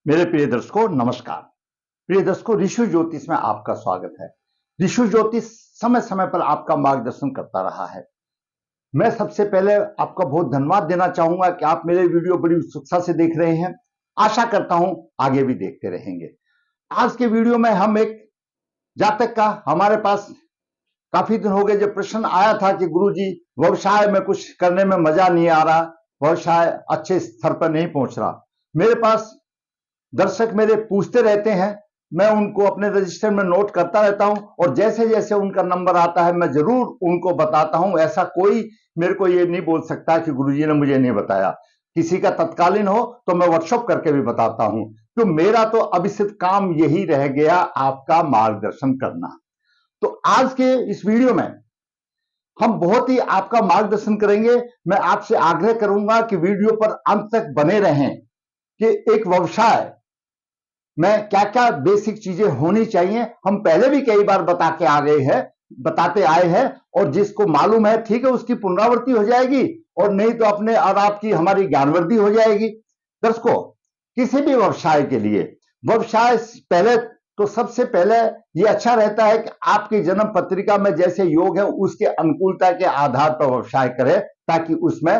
मेरे प्रिय दर्शकों नमस्कार। प्रिय दर्शकों, ऋषि ज्योतिष में आपका स्वागत है। ऋषि ज्योतिष समय समय पर आपका मार्गदर्शन करता रहा है। मैं सबसे पहले आपका बहुत धन्यवाद देना चाहूंगा कि आप मेरे वीडियो बड़ी उत्सुकता से देख रहे हैं। आशा करता हूं आगे भी देखते रहेंगे। आज के वीडियो में हम एक जातक का, हमारे पास काफी दिन हो गए जब प्रश्न आया था कि गुरुजी व्यवसाय में कुछ करने में मजा नहीं आ रहा, व्यवसाय अच्छे स्तर पर नहीं पहुंच रहा। मेरे पास दर्शक मेरे पूछते रहते हैं, मैं उनको अपने रजिस्टर में नोट करता रहता हूं और जैसे जैसे उनका नंबर आता है मैं जरूर उनको बताता हूं। ऐसा कोई मेरे को ये नहीं बोल सकता कि गुरुजी ने मुझे नहीं बताया। किसी का तत्कालीन हो तो मैं व्हाट्सएप करके भी बताता हूं। तो मेरा तो अभी सिर्फ काम यही रह गया, आपका मार्गदर्शन करना। तो आज के इस वीडियो में हम बहुत ही आपका मार्गदर्शन करेंगे। मैं आपसे आग्रह करूंगा कि वीडियो पर अंत तक बने रहें कि एक व्यवसाय में क्या क्या बेसिक चीजें होनी चाहिए। हम पहले भी कई बार बताते आए हैं और जिसको मालूम है ठीक है, उसकी पुनरावृत्ति हो जाएगी और नहीं तो अपने और आपकी हमारी ज्ञानवृद्धि हो जाएगी। दर्शकों, किसी भी व्यवसाय के लिए व्यवसाय पहले तो सबसे पहले यह अच्छा रहता है कि आपकी जन्म पत्रिका में जैसे योग है उसके अनुकूलता के आधार पर व्यवसाय करें, ताकि उसमें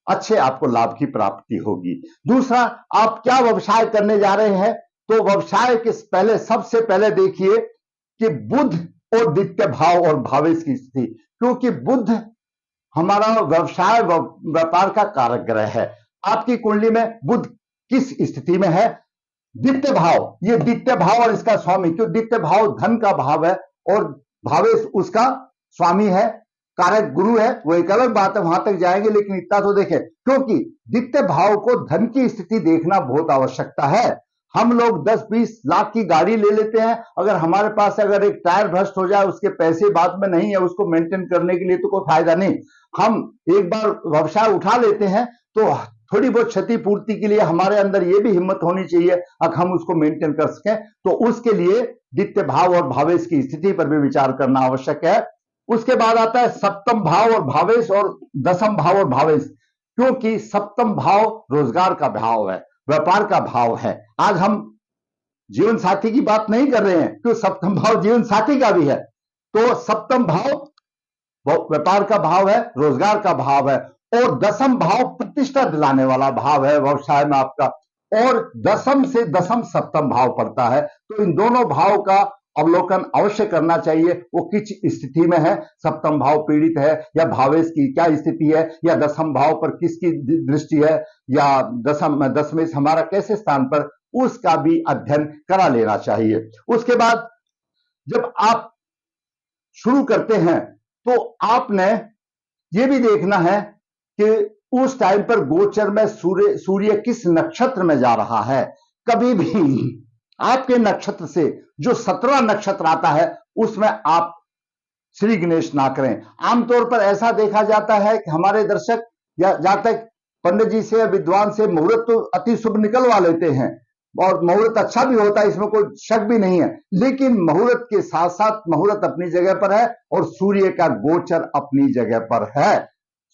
अच्छे आपको लाभ की प्राप्ति होगी। दूसरा, आप क्या व्यवसाय करने जा रहे हैं, तो व्यवसाय के पहले सबसे पहले देखिए कि बुध और द्वितीय भाव और भावेश की स्थिति, क्योंकि बुध हमारा व्यवसाय व्यापार का कारक ग्रह है। आपकी कुंडली में बुध किस स्थिति में है, द्वितीय भाव, ये द्वितीय भाव और इसका स्वामी, क्यों द्वितीय भाव धन का भाव है और भावेश उसका स्वामी है, कारक गुरु है। वो एक अलग बात है, वहां तक जाएंगे, लेकिन इतना तो देखें, क्योंकि द्वितीय भाव को धन की स्थिति देखना बहुत आवश्यकता है। हम लोग 10-20 लाख की गाड़ी ले लेते हैं, अगर हमारे पास अगर एक टायर भ्रष्ट हो जाए, उसके पैसे बाद में नहीं है, उसको मेंटेन करने के लिए तो कोई फायदा नहीं। हम एक बार व्यवसाय उठा लेते हैं तो थोड़ी बहुत क्षतिपूर्ति के लिए हमारे अंदर ये भी हिम्मत होनी चाहिए, अगर हम उसको मेंटेन कर सकें तो उसके लिए द्वितीय भाव और भावेश की स्थिति पर भी विचार करना आवश्यक है। उसके बाद आता है सप्तम भाव और भावेश और दसम भाव और भावेश, क्योंकि सप्तम भाव रोजगार का भाव है, व्यापार का भाव है। आज हम जीवन साथी की बात नहीं कर रहे हैं, क्यों सप्तम भाव जीवन साथी का भी है। तो सप्तम भाव व्यापार का भाव है, रोजगार का भाव है, और दसम भाव प्रतिष्ठा दिलाने वाला भाव है व्यवसाय में आपका, और दसम से दसम सप्तम भाव पड़ता है। तो इन दोनों भाव का अवलोकन अवश्य करना चाहिए, वो किस स्थिति में है, सप्तम भाव पीड़ित है या भावेश की क्या स्थिति है, या दसम भाव पर किसकी दृष्टि है, या दसवें हमारा कैसे स्थान पर, उसका भी अध्ययन करा लेना चाहिए। उसके बाद जब आप शुरू करते हैं तो आपने ये भी देखना है कि उस टाइम पर गोचर में सूर्य किस नक्षत्र में जा रहा है। कभी भी आपके नक्षत्र से जो 17 नक्षत्र आता है उसमें आप श्री गणेश ना करें। आमतौर पर ऐसा देखा जाता है कि हमारे दर्शक या जातक पंडित जी से या विद्वान से मुहूर्त तो अति शुभ निकलवा लेते हैं और मुहूर्त अच्छा भी होता है, इसमें कोई शक भी नहीं है, लेकिन मुहूर्त के साथ साथ मुहूर्त अपनी जगह पर है और सूर्य का गोचर अपनी जगह पर है।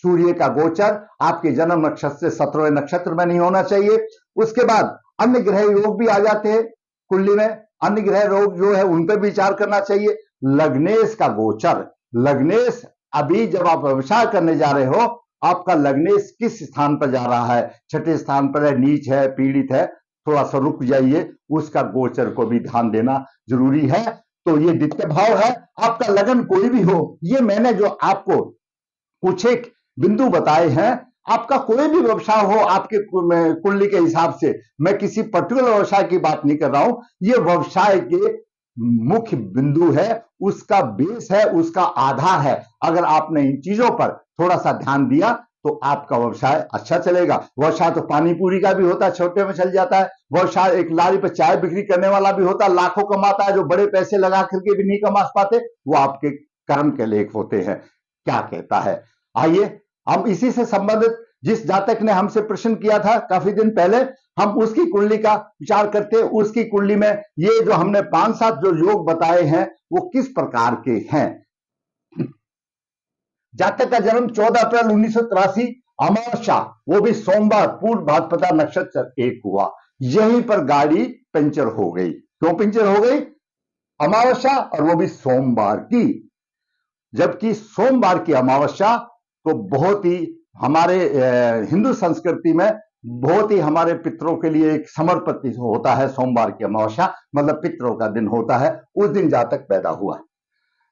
सूर्य का गोचर आपके जन्म नक्षत्र से 17वें नक्षत्र में नहीं होना चाहिए। उसके बाद अन्य ग्रह योग भी आ जाते हैं कुंडली में, अन्य ग्रह योग जो है उन पर विचार करना चाहिए। लग्नेश का गोचर, लग्नेश अभी जब आप व्यवसाय करने जा रहे हो, आपका लग्नेश किस स्थान पर जा रहा है, छठे स्थान पर है, नीच है, पीड़ित है, थोड़ा सा रुक जाइए, उसका गोचर को भी ध्यान देना जरूरी है। तो ये द्वितीय भाव है। आपका लगन कोई भी हो, ये मैंने जो आपको कुछ एक बिंदु बताए हैं, आपका कोई भी व्यवसाय हो आपके कुंडली के हिसाब से, मैं किसी पर्टिकुलर व्यवसाय की बात नहीं कर रहा हूं, ये व्यवसाय के मुख्य बिंदु है, उसका बेस है, उसका आधार है। अगर आपने इन चीजों पर थोड़ा सा ध्यान दिया तो आपका व्यवसाय अच्छा चलेगा। व्यवसाय तो पानी पूरी का भी होता है, छोटे में चल जाता है। व्यवसाय एक लारी पर चाय बिक्री करने वाला भी होता है, लाखों कमाता है। जो बड़े पैसे लगा करके भी नहीं कमा पाते, वो आपके कर्म के लेख होते हैं। क्या कहता है, आइए हम इसी से संबंधित, जिस जातक ने हमसे प्रश्न किया था काफी दिन पहले, हम उसकी कुंडली का विचार करते हैं। उसकी कुंडली में ये जो हमने 5-7 जो योग बताए हैं वो किस प्रकार के हैं। जातक का जन्म 14 अप्रैल 1983 अमावस्या, वो भी सोमवार, पूर्व भाद्रपदा नक्षत्र 1 हुआ। यहीं पर गाड़ी पंचर हो गई। क्यों पंचर हो गई? अमावस्या, और वो भी सोमवार की। जबकि सोमवार की अमावस्या तो बहुत ही हमारे हिंदू संस्कृति में बहुत ही हमारे पितरों के लिए एक समर्पित होता है। सोमवार की अमावस्या मतलब पितरों का दिन होता है। उस दिन जातक पैदा हुआ।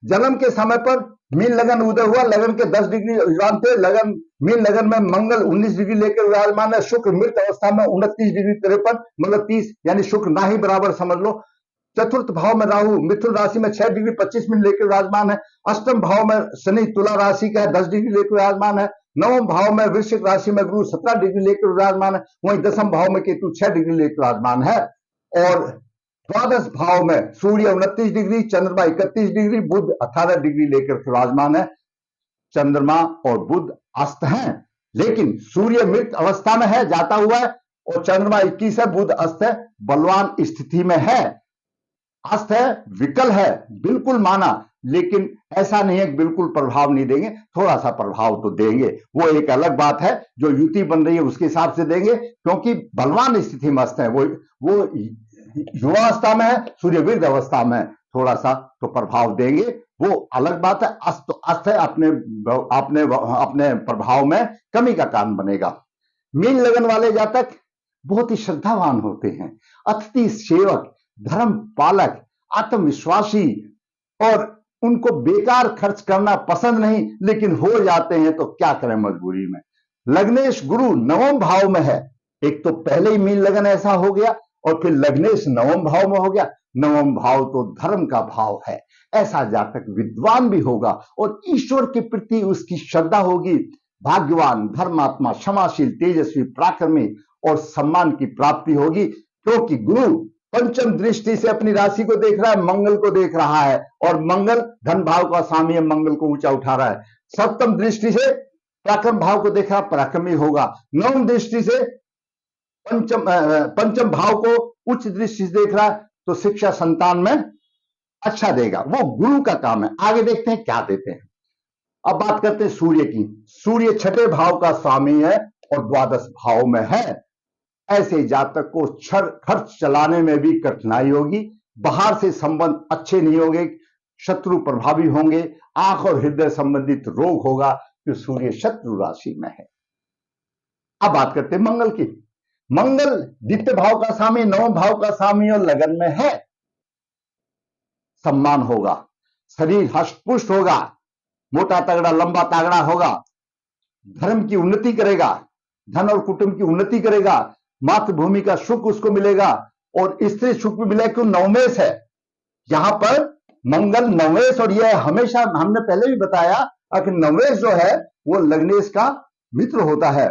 जन्म के समय पर मीन लगन उदय हुआ। लगन के 10 डिग्री युगान थे। लगन मीन लगन में मंगल 19 डिग्री लेकर विराजमान है। शुक्र मृत अवस्था में 29 डिग्री 53 मतलब 30, यानी शुक्र ना ही बराबर समझ लो। चतुर्थ भाव में राहु मिथुन राशि में 6 डिग्री 25 मिनट लेकर विराजमान है। अष्टम भाव में शनि तुला राशि का है, 10 डिग्री लेकर विराजमान है। नवम भाव में वृश्चिक राशि में गुरु 17 डिग्री लेकर विराजमान है। वहीं दसम भाव में केतु 6 डिग्री लेकर विराजमान है। और द्वादश भाव में सूर्य 29 डिग्री, चंद्रमा 31 डिग्री, बुध 18 डिग्री लेकर विराजमान है। चंद्रमा और बुध अस्त हैं, लेकिन सूर्य मृत अवस्था में है, जाता हुआ है, और चंद्रमा 21 है, बुध अस्त है, बलवान स्थिति में है। अस्त है, विकल है, बिल्कुल माना, लेकिन ऐसा नहीं है कि बिल्कुल प्रभाव नहीं देंगे, थोड़ा सा प्रभाव तो देंगे। वो एक अलग बात है, जो युति बन रही है उसके हिसाब से देंगे, क्योंकि बलवान स्थिति में अस्त है। वो युवावस्था में है, सूर्य वृद्ध अवस्था में, थोड़ा सा तो प्रभाव देंगे, वो अलग बात है। अस्त तो अस्त है, अपने प्रभाव में कमी का कारण बनेगा। मीन लगन वाले जातक बहुत ही श्रद्धावान होते हैं, अतिथि सेवक, धर्म पालक, आत्मविश्वासी, और उनको बेकार खर्च करना पसंद नहीं, लेकिन हो जाते हैं तो क्या करें मजबूरी में। लग्नेश गुरु नवम भाव में है। एक तो पहले ही मीन लगन ऐसा हो गया, और फिर लग्नेश नवम भाव में हो गया। नवम भाव तो धर्म का भाव है। ऐसा जातक विद्वान भी होगा और ईश्वर के प्रति उसकी श्रद्धा होगी। भाग्यवान, धर्मात्मा, क्षमाशील, तेजस्वी, पराक्रमी और सम्मान की प्राप्ति होगी, क्योंकि गुरु पंचम दृष्टि से अपनी राशि को देख रहा है, मंगल को देख रहा है, और मंगल धन भाव का स्वामी है, मंगल को ऊंचा उठा रहा है। सप्तम दृष्टि से पराक्रम भाव को देख रहा है, पराक्रमी होगा। नवम दृष्टि से पंचम भाव को उच्च दृष्टि से देख रहा है, तो शिक्षा संतान में अच्छा देगा। वो गुरु का काम है। आगे देखते हैं क्या देते हैं। अब बात करते हैं सूर्य की। सूर्य छठे भाव का स्वामी है और द्वादश भाव में है। ऐसे जातक को खर्च चलाने में भी कठिनाई होगी। बाहर से संबंध अच्छे नहीं होंगे, शत्रु प्रभावी होंगे, आंख और हृदय संबंधित रोग होगा, क्योंकि सूर्य शत्रु राशि में है। अब बात करते हैं मंगल की। मंगल द्वितीय भाव का स्वामी, नवम भाव का स्वामी और लगन में है। सम्मान होगा, शरीर हष्टपुष्ट होगा, मोटा तगड़ा लंबा तागड़ा होगा, धर्म की उन्नति करेगा, धन और कुटुंब की उन्नति करेगा, मातृभूमि का सुख उसको मिलेगा, और स्त्री सुख भी मिलेगा, क्यों नवमेश है यहां पर मंगल नवमेश। और यह हमेशा हमने पहले भी बताया कि नवमेश जो है वो लग्नेश का मित्र होता है,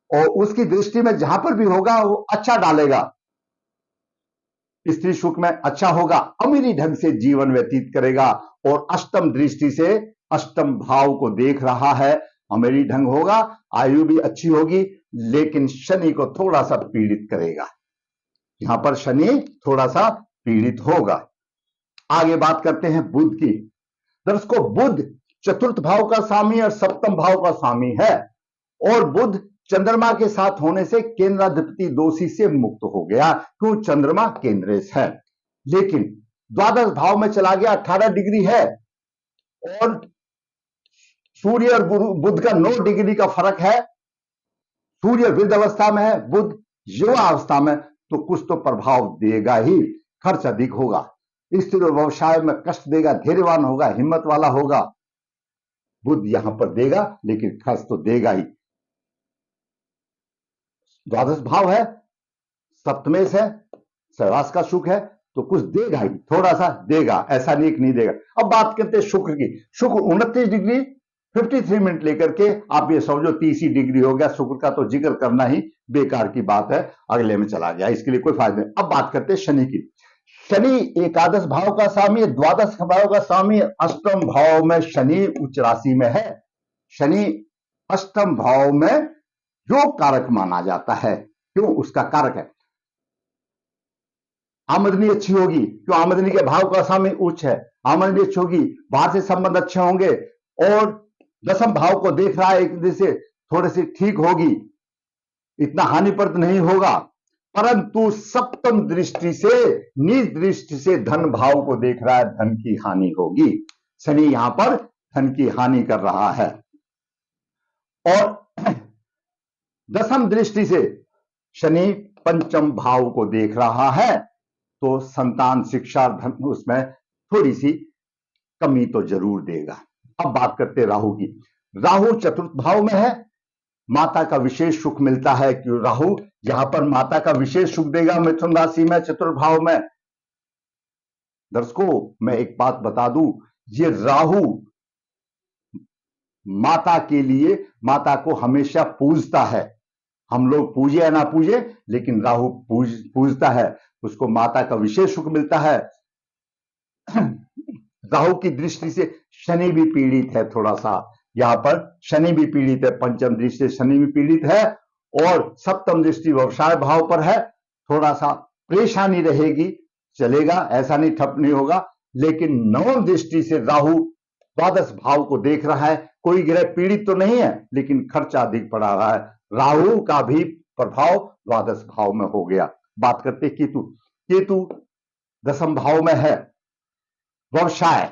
और उसकी दृष्टि में जहां पर भी होगा वो अच्छा डालेगा। स्त्री सुख में अच्छा होगा, अमीरी ढंग से जीवन व्यतीत करेगा, और अष्टम दृष्टि से अष्टम भाव को देख रहा है, अमीरी ढंग होगा, आयु भी अच्छी होगी, लेकिन शनि को थोड़ा सा पीड़ित करेगा। यहां पर शनि थोड़ा सा पीड़ित होगा। आगे बात करते हैं बुध की। दर्शकों, बुध चतुर्थ भाव का स्वामी और सप्तम भाव का स्वामी है, और बुध चंद्रमा के साथ होने से केंद्राधिपति दोषी से मुक्त हो गया, क्यों चंद्रमा केंद्रेश है। लेकिन द्वादश भाव में चला गया, 18 डिग्री है, और सूर्य और बुध का 9 डिग्री का फर्क है। सूर्य वृद्ध अवस्था में है, बुध युवा अवस्था में, तो कुछ तो प्रभाव देगा ही। खर्च अधिक होगा, स्त्री और व्यवसाय में कष्ट देगा, धैर्यवान होगा, हिम्मत वाला होगा। बुध यहां पर देगा, लेकिन खर्च तो देगा ही। द्वादश भाव है, सप्तमेश है, सहवास का सुख है, तो कुछ देगा ही, थोड़ा सा देगा, ऐसा नहीं कि नहीं देगा। अब बात करते हैं शुक्र की। शुक्र 29 डिग्री 53 मिनट लेकर के आप ये समझो 30 डिग्री हो गया। शुक्र का तो जिक्र करना ही बेकार की बात है, अगले में चला गया, इसके लिए कोई फायदा नहीं। अब बात करते हैं शनि की। शनि एकादश भाव का स्वामी, द्वादश भाव का स्वामी, अष्टम भाव में शनि उच्च राशि में है। शनि अष्टम भाव में योग कारक माना जाता है, क्यों उसका कारक है। आमदनी अच्छी होगी, क्यों आमदनी के भाव का स्वामी उच्च है, आमदनी अच्छी होगी, बाहर से संबंध अच्छे होंगे, और दसम भाव को देख रहा है एक दिन से, थोड़ी सी ठीक होगी, इतना हानिप्रद नहीं होगा। परंतु सप्तम दृष्टि से, नीच दृष्टि से धन भाव को देख रहा है, धन की हानि होगी। शनि यहां पर धन की हानि कर रहा है। और दसम दृष्टि से शनि पंचम भाव को देख रहा है, तो संतान, शिक्षा, धन, उसमें थोड़ी सी कमी तो जरूर देगा। अब बात करते राहु की। राहु चतुर्थ भाव में है, माता का विशेष सुख मिलता है कि राहु यहां पर माता का विशेष सुख देगा मिथुन राशि में, चतुर्थ भाव में। दर्शकों, मैं एक बात बता दूं, ये राहु माता के लिए, माता को हमेशा पूजता है। हम लोग पूजे या ना पूजे, लेकिन राहु पूजता है, उसको माता का विशेष सुख मिलता है। राहु की दृष्टि से शनि भी पीड़ित है थोड़ा सा, यहां पर शनि भी पीड़ित है, पंचम दृष्टि से शनि भी पीड़ित है, और सप्तम दृष्टि व्यवसाय भाव पर है। थोड़ा सा परेशानी रहेगी, चलेगा, ऐसा नहीं ठप नहीं होगा। लेकिन नवम दृष्टि से राहु द्वादश भाव को देख रहा है। कोई ग्रह पीड़ित तो नहीं है, लेकिन खर्चा अधिक पड़ा रहा है। राहु का भी प्रभाव द्वादश भाव में हो गया। बात करते केतु। केतु दसम भाव में है, व्यवसाय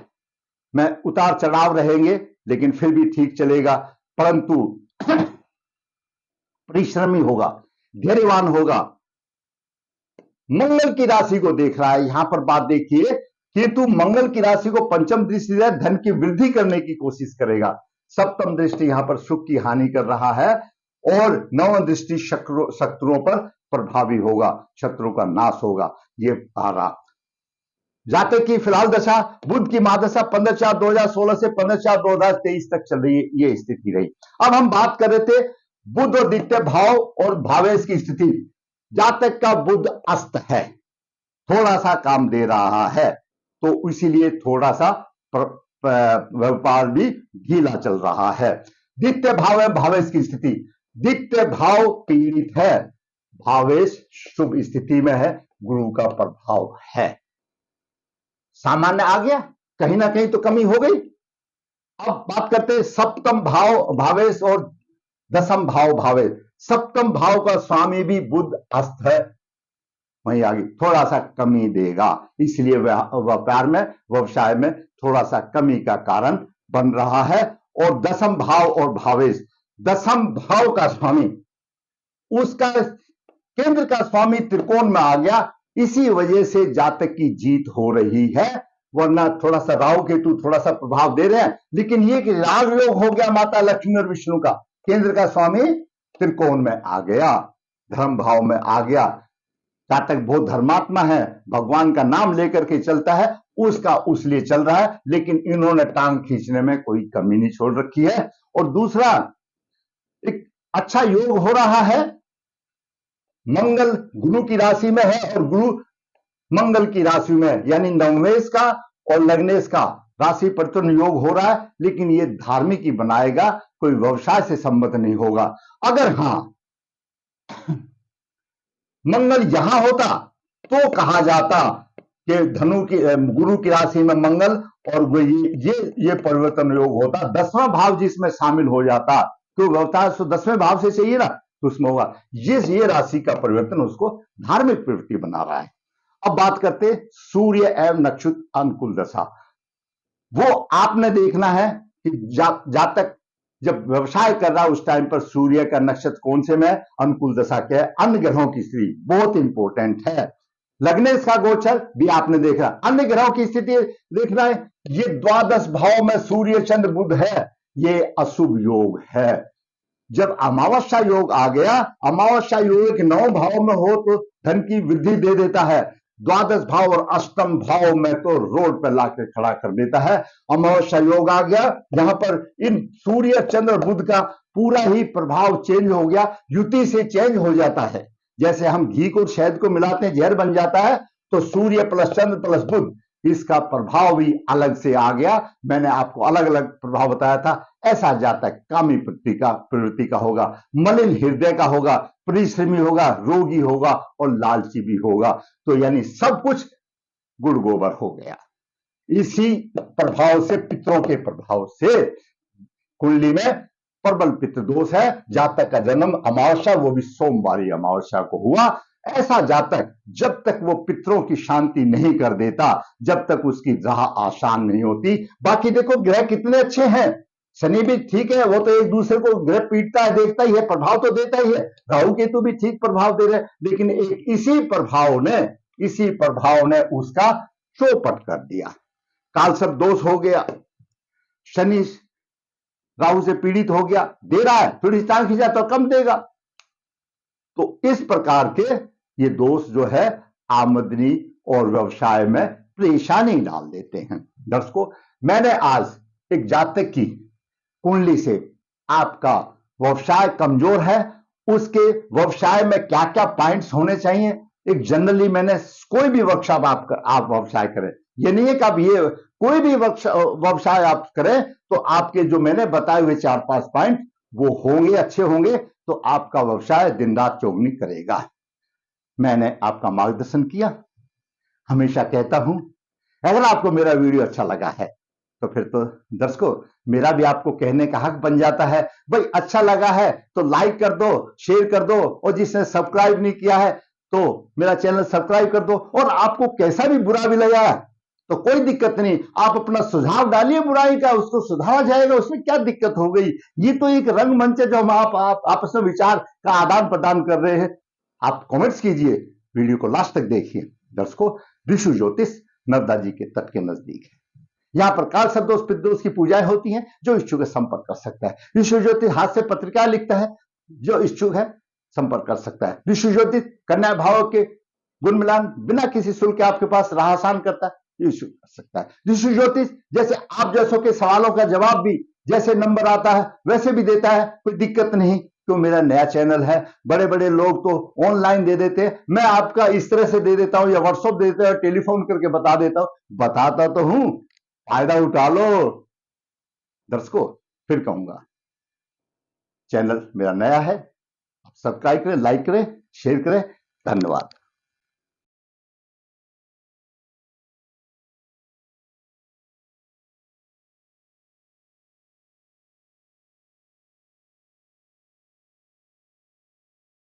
में उतार चढ़ाव रहेंगे, लेकिन फिर भी ठीक चलेगा, परंतु परिश्रमी होगा, धैर्यवान होगा। मंगल की राशि को देख रहा है, यहां पर बात देखिए, केतु मंगल की राशि को पंचम दृष्टि से धन की वृद्धि करने की कोशिश करेगा। सप्तम दृष्टि यहां पर सुख की हानि कर रहा है, और नवम दृष्टि शत्रुओं पर प्रभावी होगा, शत्रु का नाश होगा। ये आ रहा जातक की फिलहाल दशा, बुध की महादशा 15/4/2016 से 15/4/2023 तक चल रही है, ये स्थिति रही। अब हम बात कर रहे थे बुध और द्वितीय भाव और भावेश की स्थिति। जातक का बुध अस्त है, थोड़ा सा काम दे रहा है, तो इसीलिए थोड़ा सा व्यापार भी ढीला चल रहा है। द्वितीय भाव है भावेश की स्थिति, द्वितीय भाव पीड़ित है, भावेश शुभ स्थिति में है, गुरु का प्रभाव है। सामान्य आ गया, कहीं ना कहीं तो कमी हो गई। अब बात करते हैं सप्तम भाव भावेश और दसम भाव भावेश। सप्तम भाव का स्वामी भी बुध अस्त है, वहीं आगे थोड़ा सा कमी देगा, इसलिए व्यापार में, व्यवसाय में थोड़ा सा कमी का कारण बन रहा है। और दसम भाव और भावेश, दसम भाव का स्वामी, उसका केंद्र का स्वामी त्रिकोण में आ गया, इसी वजह से जातक की जीत हो रही है। वरना थोड़ा सा राहु केतु थोड़ा सा प्रभाव दे रहे हैं, लेकिन ये कि राजयोग हो गया माता लक्ष्मी और विष्णु का, केंद्र का स्वामी त्रिकोण में आ गया, धर्म भाव में आ गया। जातक बहुत धर्मात्मा है, भगवान का नाम लेकर के चलता है, उसका उसलिए चल रहा है, लेकिन इन्होंने टांग खींचने में कोई कमी नहीं छोड़ रखी है। और दूसरा, एक अच्छा योग हो रहा है, मंगल गुरु की राशि में है, और गुरु मंगल की राशि में, यानी नवमेश का और लग्नेश का राशि परिवर्तन योग हो रहा है, लेकिन ये धार्मिक ही बनाएगा, कोई व्यवसाय से संबंध नहीं होगा। अगर हां मंगल यहां होता तो कहा जाता कि धनु की, गुरु की राशि में मंगल, और ये परिवर्तन योग होता, 10वां भाव जिसमें शामिल हो जाता, तो व्यवसाय तो 10वें भाव से चाहिए ना, तो उसमें होगा। ये राशि का परिवर्तन उसको धार्मिक प्रवृत्ति बना रहा है। अब बात करते सूर्य एवं नक्षत्र अनुकूल दशा। वो आपने देखना है कि जातक जब व्यवसाय कर रहा है उस टाइम पर सूर्य का नक्षत्र कौन से में, अनुकूल दशा क्या है, अन्य ग्रहों की स्थिति बहुत इंपॉर्टेंट है। लग्नेश का गोचर भी आपने देखा, अन्य ग्रहों की स्थिति देखना है। ये द्वादश भाव में सूर्य चंद्र बुध है, ये अशुभ योग है। जब अमावस्या योग आ गया, अमावस्या योग के 9 भाव में हो तो धन की वृद्धि दे देता है, द्वादश भाव और अष्टम भाव में तो रोड पर लाकर खड़ा कर देता है। अमावस्या योग आ गया, यहां पर इन सूर्य चंद्र बुध का पूरा ही प्रभाव चेंज हो गया, युति से चेंज हो जाता है। जैसे हम घी को शहद को मिलाते हैं, जहर बन जाता है, तो सूर्य प्लस चंद्र प्लस बुध, इसका प्रभाव भी अलग से आ गया। मैंने आपको अलग अलग प्रभाव बताया था। ऐसा जातक कामी प्रवृत्ति का होगा, मलिन हृदय का होगा, परिश्रमी होगा, रोगी होगा और लालची भी होगा। तो यानी सब कुछ गुड़ गोबर हो गया। इसी प्रभाव से, पितरों के प्रभाव से कुंडली में प्रबल पितृ दोष है। जातक का जन्म अमावस्या, वो भी सोमवारी अमावस्या को हुआ, ऐसा जातक जब तक वो पितरों की शांति नहीं कर देता, जब तक उसकी राह आसान नहीं होती। बाकी देखो ग्रह कितने अच्छे हैं, शनि भी ठीक है, वो तो एक दूसरे को ग्रह पीटता है, देखता ही है, प्रभाव तो देता ही है। राहु केतु भी ठीक प्रभाव दे रहे, लेकिन एक इसी प्रभाव ने उसका चौपट कर दिया। काल सब दोष हो गया, शनि राहु से पीड़ित हो गया, दे रहा है, थोड़ी टांग खींचा तो कम देगा। तो इस प्रकार के ये दोष जो है आमदनी और व्यवसाय में परेशानी डाल देते हैं। दर्शकों, मैंने आज एक जातक की कुंडली से आपका व्यवसाय कमजोर है, उसके व्यवसाय में क्या क्या पॉइंट्स होने चाहिए, एक जनरली मैंने कोई भी वर्कशॉप आप व्यवसाय करें, ये नहीं है कि आप ये कोई भी व्यवसाय आप करें तो आपके जो मैंने बताए हुए 4-5 पॉइंट वो होंगे, अच्छे होंगे, तो आपका व्यवसाय दिन रात चौगुनी करेगा। मैंने आपका मार्गदर्शन किया। हमेशा कहता हूं, अगर आपको मेरा वीडियो अच्छा लगा है तो फिर तो दर्शकों मेरा भी आपको कहने का हक बन जाता है, भाई अच्छा लगा है तो लाइक कर दो, शेयर कर दो, और जिसने सब्सक्राइब नहीं किया है तो मेरा चैनल सब्सक्राइब कर दो। और आपको कैसा भी बुरा भी लगा तो कोई दिक्कत नहीं, आप अपना सुझाव डालिए बुराई का, उसको सुधारा जाएगा, उसमें क्या दिक्कत हो गई। ये तो एक रंगमंच है जो हम आप आपस में विचार का आदान प्रदान कर रहे हैं। आप कमेंट्स कीजिए, वीडियो को लास्ट तक देखिए। दर्शकों, ऋषि ज्योतिष नर्मदा जी के तट के नजदीक है। यहाँ पर काल सदोष पितृदोष की पूजाएं होती हैं। जो इच्छुक है संपर्क कर सकता है। ऋषि ज्योतिष हाथ से पत्रिका लिखता है, जो इच्छुक है संपर्क कर सकता है। ऋषि ज्योतिष कन्या भाव के गुण मिलान बिना किसी शुल्क के आपके पास राह आसान करता है, इच्छुक कर सकता है। ऋषि ज्योतिष जैसे आप जैसों के सवालों का जवाब भी जैसे नंबर आता है वैसे भी देता है, कोई दिक्कत नहीं। तो मेरा नया चैनल है, बड़े बड़े लोग तो ऑनलाइन दे देते हैं, मैं आपका इस तरह से दे देता हूं, या व्हाट्सएप दे देता हूं, टेलीफोन करके बता देता हूं, बताता तो हूं, फायदा उठा लो। दर्शकों फिर कहूंगा, चैनल मेरा नया है, सब्सक्राइब करें, लाइक करें, शेयर करें। धन्यवाद।